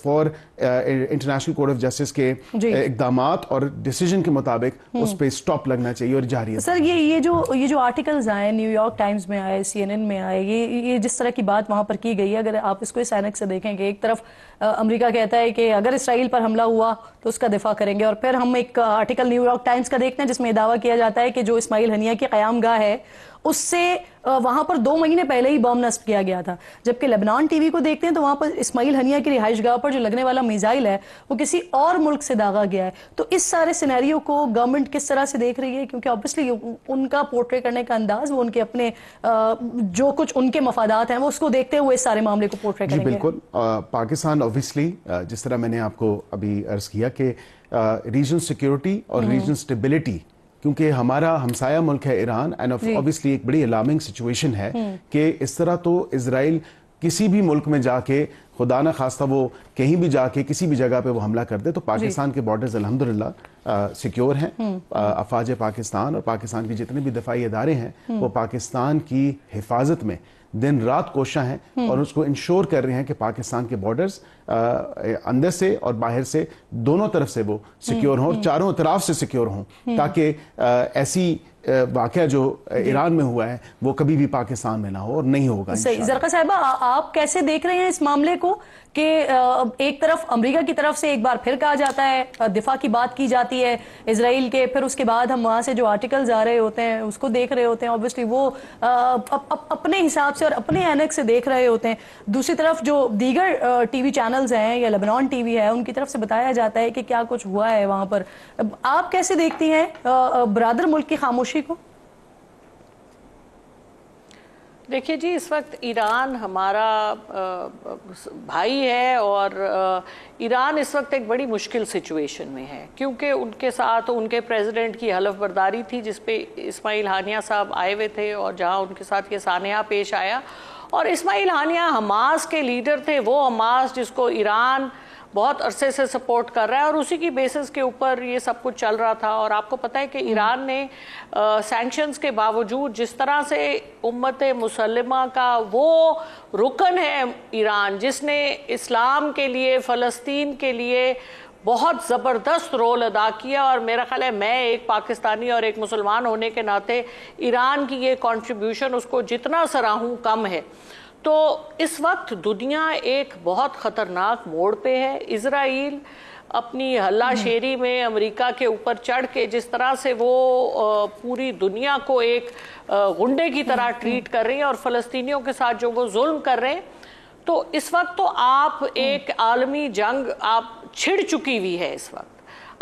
for international court of justice کے اقدامات اور ڈیسیجن کے مطابق اس پہ سٹاپ لگنا چاہیے اور جاری ہے. سر یہ جو آرٹیکلز آئے, نیو یارک ٹائمز میں آئے, CNN میں آئے, یہ جس طرح کی بات وہاں پر کی گئی ہے, اگر آپ اس کو اس اینک سے دیکھیں کہ ایک طرف امریکہ کہتا ہے کہ اگر اسرائیل پر حملہ ہوا تو اس کا دفاع کریں گے, اور پھر ہم ایک آرٹیکل نیو یارک ٹائمز کا دیکھتے ہیں جس میں دعویٰ کیا جاتا ہے کہ جو اسماعیل ہنیہ کی قیام گاہ ہے اس سے وہاں پر 2 مہینے پہلے ہی بم نصب کیا گیا تھا. جبکہ لبنان ٹی وی کو دیکھتے ہیں تو وہاں پر اسماعیل ہنیہ کی رہائش گاہ پر جو لگنے والا میزائل ہے وہ کسی اور ملک سے داغا گیا ہے. تو اس سارے سینیریو کو گورنمنٹ کس طرح سے دیکھ رہی ہے؟ کیونکہ obviously ان کا پورٹرے کرنے کا انداز, وہ ان کے اپنے جو کچھ ان کے مفادات ہیں وہ اس کو دیکھتے ہوئے اس سارے معاملے کو پورٹرے کریں گے. جی بالکل, پاکستان obviously جس طرح میں نے آپ کو ابھی عرض کیا کہ ریجنل سیکیورٹی اور ریجنل سٹیبلٹی, کیونکہ ہمارا ہمسایہ ملک ہے ایران, اینڈ obviously ایک بڑی الارمنگ سچویشن ہے کہ اس طرح تو اسرائیل کسی بھی ملک میں جا کے خدا نہ خواستہ وہ کہیں بھی جا کے کسی بھی جگہ پہ وہ حملہ کر دے تو پاکستان کے بارڈرز الحمدللہ سیکیور ہیں. افواج پاکستان اور پاکستان کے جتنے بھی دفاعی ادارے ہیں وہ پاکستان کی حفاظت میں دن رات کوشاں ہیں اور اس کو انشور کر رہے ہیں کہ پاکستان کے بارڈرز اندر سے اور باہر سے دونوں طرف سے وہ سیکیور ہوں اور چاروں اطراف سے سیکیور ہوں, تاکہ ایسی واقعہ جو ایران میں ہوا ہے وہ کبھی بھی پاکستان میں نہ ہو اور نہیں ہوگا. صحیح. زرقا صاحبہ, آپ کیسے دیکھ رہے ہیں اس معاملے کو کہ ایک طرف امریکہ کی طرف سے ایک بار پھر کہا جاتا ہے, دفاع کی بات کی جاتی ہے اسرائیل کے, پھر اس کے بعد ہم وہاں سے جو آرٹیکلز آ رہے ہوتے ہیں اس کو دیکھ رہے ہوتے ہیں, obviously وہ اپنے حساب سے اور اپنے اینک سے دیکھ رہے ہوتے ہیں. دوسری طرف جو دیگر ٹی وی چینلز ہیں یا لبنان ٹی وی ہے ان کی طرف سے بتایا جاتا ہے کہ کیا کچھ ہوا ہے وہاں پر. آپ کیسے دیکھتی ہیں برادر ملک کی خاموشی کو؟ دیکھیے جی, اس وقت ایران ہمارا بھائی ہے اور ایران اس وقت ایک بڑی مشکل سچویشن میں ہے, کیونکہ ان کے ساتھ ان کے پریزیڈنٹ کی حلف برداری تھی جس پہ اسماعیل ہانیہ صاحب آئے ہوئے تھے, اور جہاں ان کے ساتھ یہ سانحہ پیش آیا. اور اسماعیل ہانیہ حماس کے لیڈر تھے, وہ حماس جس کو ایران بہت عرصے سے سپورٹ کر رہا ہے, اور اسی کی بیسس کے اوپر یہ سب کچھ چل رہا تھا. اور آپ کو پتہ ہے کہ ایران نے سینکشنز کے باوجود جس طرح سے امت مسلمہ کا وہ رکن ہے ایران جس نے اسلام کے لیے, فلسطین کے لیے بہت زبردست رول ادا کیا, اور میرا خیال ہے میں ایک پاکستانی اور ایک مسلمان ہونے کے ناطے ایران کی یہ کنٹریبیوشن اس کو جتنا سراہوں کم ہے. تو اس وقت دنیا ایک بہت خطرناک موڑ پہ ہے. اسرائیل اپنی ہلا شیری میں امریکہ کے اوپر چڑھ کے جس طرح سے وہ پوری دنیا کو ایک غنڈے کی طرح ٹریٹ کر رہی ہیں اور فلسطینیوں کے ساتھ جو وہ ظلم کر رہے ہیں, تو اس وقت تو آپ ایک عالمی جنگ آپ چھڑ چکی ہوئی ہے. اس وقت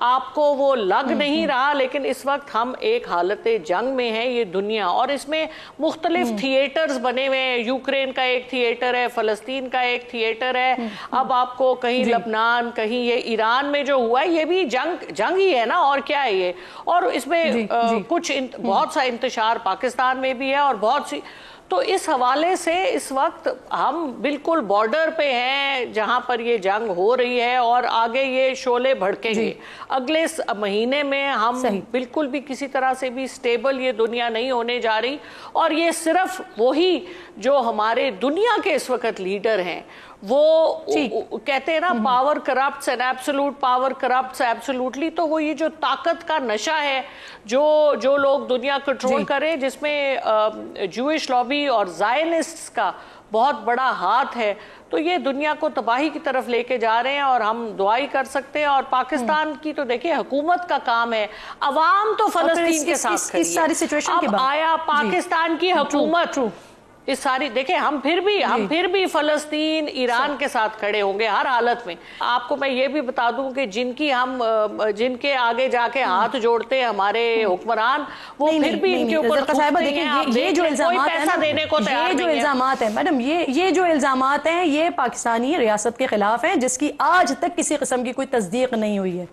آپ کو وہ لگ نہیں رہا, لیکن اس وقت ہم ایک حالت جنگ میں ہیں یہ دنیا, اور اس میں مختلف تھیئٹرز بنے ہوئے ہیں. یوکرین کا ایک تھیئٹر ہے, فلسطین کا ایک تھیئٹر ہے, اب آپ کو کہیں لبنان, کہیں یہ ایران میں جو ہوا ہے, یہ بھی جنگ ہی ہے نا, اور کیا ہے یہ. اور اس میں کچھ بہت سا انتشار پاکستان میں بھی ہے اور بہت سی. تو اس حوالے سے اس وقت ہم بالکل بارڈر پہ ہیں جہاں پر یہ جنگ ہو رہی ہے, اور آگے یہ شعلے بھڑکیں گے. اگلے مہینے میں ہم بالکل بھی کسی طرح سے بھی سٹیبل یہ دنیا نہیں ہونے جا رہی, اور یہ صرف وہی جو ہمارے دنیا کے اس وقت لیڈر ہیں وہ کہتے ہیں نا power corrupts and absolute power corrupts absolutely, تو وہ یہ جو طاقت کا نشہ ہے جو لوگ دنیا کنٹرول کریں, جس میں جوئش لابی اور زائنسٹس کا بہت بڑا ہاتھ ہے, تو یہ دنیا کو تباہی کی طرف لے کے جا رہے ہیں. اور ہم دعائی کر سکتے ہیں, اور پاکستان کی تو دیکھیں حکومت کا کام ہے, عوام تو فلسطین کے ساتھ کھڑی ہے. اب آیا پاکستان کی حکومت اس ساری دیکھیں, ہم پھر بھی فلسطین ایران کے ساتھ کھڑے ہوں گے ہر حالت میں. آپ کو میں یہ بھی بتا دوں کہ جن کے آگے جا کے ہاتھ جوڑتے ہیں ہمارے حکمران, وہ پھر بھی ان کے اوپر یہ جو الزامات ہیں میڈم, یہ جو الزامات ہیں یہ پاکستانی ریاست کے خلاف ہیں, جس کی آج تک کسی قسم کی کوئی تصدیق نہیں ہوئی ہے.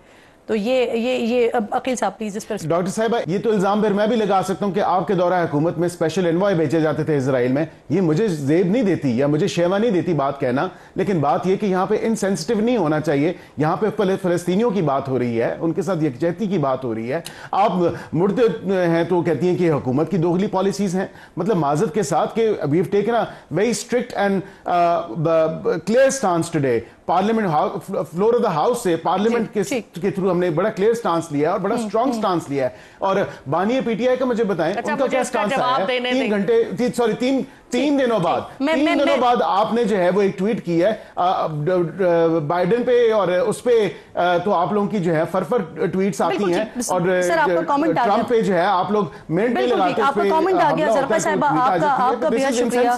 تو یہ عقیل صاحب پلیز اس پر. ڈاکٹر صاحبہ, یہ تو الزام پھر میں بھی لگا سکتا ہوں کہ آپ کے دورہ حکومت میں اسپیشل انوائے بیچے جاتے تھے اسرائیل میں. یہ مجھے زیب نہیں دیتی یا مجھے شیوا نہیں دیتی بات کہنا, لیکن بات یہ کہ یہاں پہ انسینسٹیو نہیں ہونا چاہیے. یہاں پہ فلسطینیوں کی بات ہو رہی ہے, ان کے ساتھ یکجہتی کی بات ہو رہی ہے. آپ مڑتے ہیں تو کہتی ہیں کہ حکومت کی دوغلی پالیسیز ہیں. مطلب معذرت کے ساتھ کہ we have taken a very strict and clear stance today. Parliament floor of the house سے پارلیمنٹ کے تھرو ہم نے بڑا کلیئر سٹانس لیا اور بڑا اسٹرانگ سٹانس لیا ہے. اور بانی پی ٹی آئی کا مجھے بتائیں ان کا کیا سٹانس آیا ہے؟ 3 دنوں بعد آپ نے جو ہے وہ ایک ٹویٹ کی ہے بائیڈن پہ, اور اس پہ تو آپ لوگوں کی جو ہے فرفر ٹویٹس آتی ہیں, اور ٹرمپ پہ جو ہے آپ لوگ منٹ پہ لگاتے ہیں. آپ کا کامنٹ آ گیا زرقا صاحبہ, آپ کا بہت شکریہ.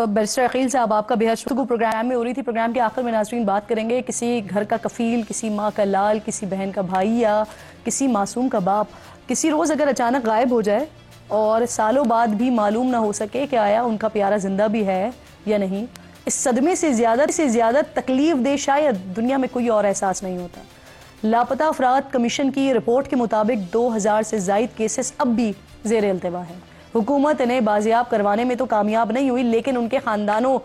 بیرسٹر عقیل صاحب, آپ کا بہت شکریہ. پروگرام میں ہو رہی تھی, پروگرام کے آخر میں ناظرین بات کریں گے کسی گھر کا کفیل, کسی ماں کا لال, کسی بہن کا بھائی یا کسی معصوم کا باپ کسی روز اگر اچانک غائب ہو جائے اور سالوں بعد بھی معلوم نہ ہو سکے کہ آیا ان کا پیارا زندہ بھی ہے یا نہیں, اس صدمے سے زیادہ تکلیف دہ شاید دنیا میں کوئی اور احساس نہیں ہوتا. لاپتہ افراد کمیشن کی رپورٹ کے مطابق 2000 سے زائد کیسز اب بھی زیر التوا ہیں. حکومت انہیں بازیاب کروانے میں تو کامیاب نہیں ہوئی, لیکن ان کے خاندانوں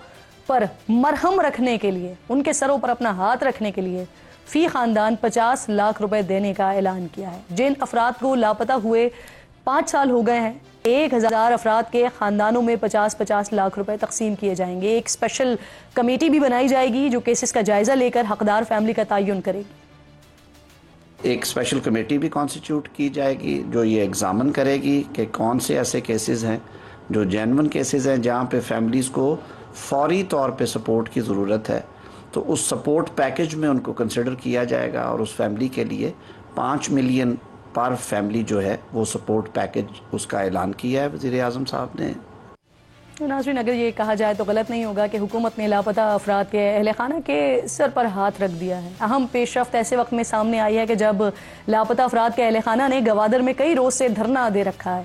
پر مرہم رکھنے کے لیے, ان کے سروں پر اپنا ہاتھ رکھنے کے لیے فی خاندان 50 لاکھ روپے دینے کا اعلان کیا ہے. جن افراد کو لاپتہ ہوئے 5 سال ہو گئے ہیں, 1000 افراد کے خاندانوں میں 50 لاکھ روپے تقسیم کیے جائیں گے. ایک اسپیشل کمیٹی بھی بنائی جائے گی جو کیسز کا جائزہ لے کر حقدار فیملی کا تعین کرے گی. ایک اسپیشل کمیٹی بھی کانسٹیٹیوٹ کی جائے گی جو یہ ایگزامن کرے گی کہ کون سے ایسے کیسز ہیں جو جینون کیسز ہیں جہاں پہ فیملیز کو فوری طور پہ سپورٹ کی ضرورت ہے. تو اس سپورٹ پیکج میں ان کو کنسیڈر کیا جائے گا, اور اس فیملی کے لیے 5 ملین پر فیملی جو ہے وہ سپورٹ پیکج اس کا اعلان کیا ہے وزیر اعظم صاحب نے. ناظرین, اگر یہ کہا جائے تو غلط نہیں ہوگا کہ حکومت نے لاپتہ افراد کے اہل خانہ کے سر پر ہاتھ رکھ دیا ہے. اہم پیش رفت ایسے وقت میں سامنے آئی ہے کہ جب لاپتہ افراد کے اہل خانہ نے گوادر میں کئی روز سے دھرنا دے رکھا ہے,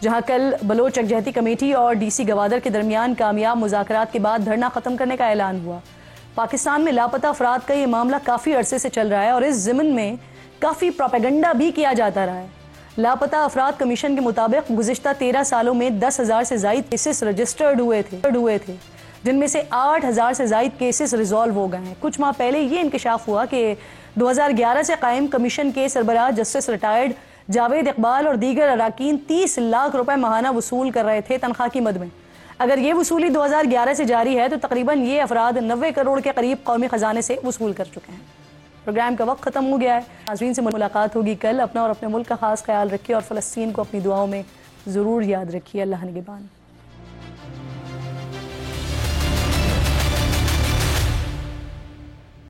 جہاں کل بلوچ یکجہتی کمیٹی اور ڈی سی گوادر کے درمیان کامیاب مذاکرات کے بعد دھرنا ختم کرنے کا اعلان ہوا. پاکستان میں لاپتہ افراد کا یہ معاملہ کافی عرصے سے چل رہا ہے اور اس ضمن میں کافی پروپیگنڈا بھی کیا جاتا رہا ہے. لاپتہ افراد کمیشن کے مطابق گزشتہ 13 سالوں میں 10,000 سے زائد کیسز رجسٹرڈ ہوئے تھے, جن میں سے 8,000 سے زائد کیسز ریزالو ہو گئے ہیں. کچھ ماہ پہلے یہ انکشاف ہوا کہ 2011 سے قائم کمیشن کے سربراہ جسٹس ریٹائرڈ جاوید اقبال اور دیگر اراکین 30 لاکھ روپے ماہانہ وصول کر رہے تھے تنخواہ کی مد میں. اگر یہ وصولی 2011 سے جاری ہے تو تقریباً یہ افراد 90 کروڑ کے قریب قومی خزانے سے وصول کر چکے ہیں. پروگرام کا وقت ختم ہو گیا ہے. ناظرین سے ملاقات ہوگی کل. اپنا اور اپنے ملک کا خاص خیال رکھیے اور فلسطین کو اپنی دعاؤں میں ضرور یاد رکھیے. اللہ نگہبان.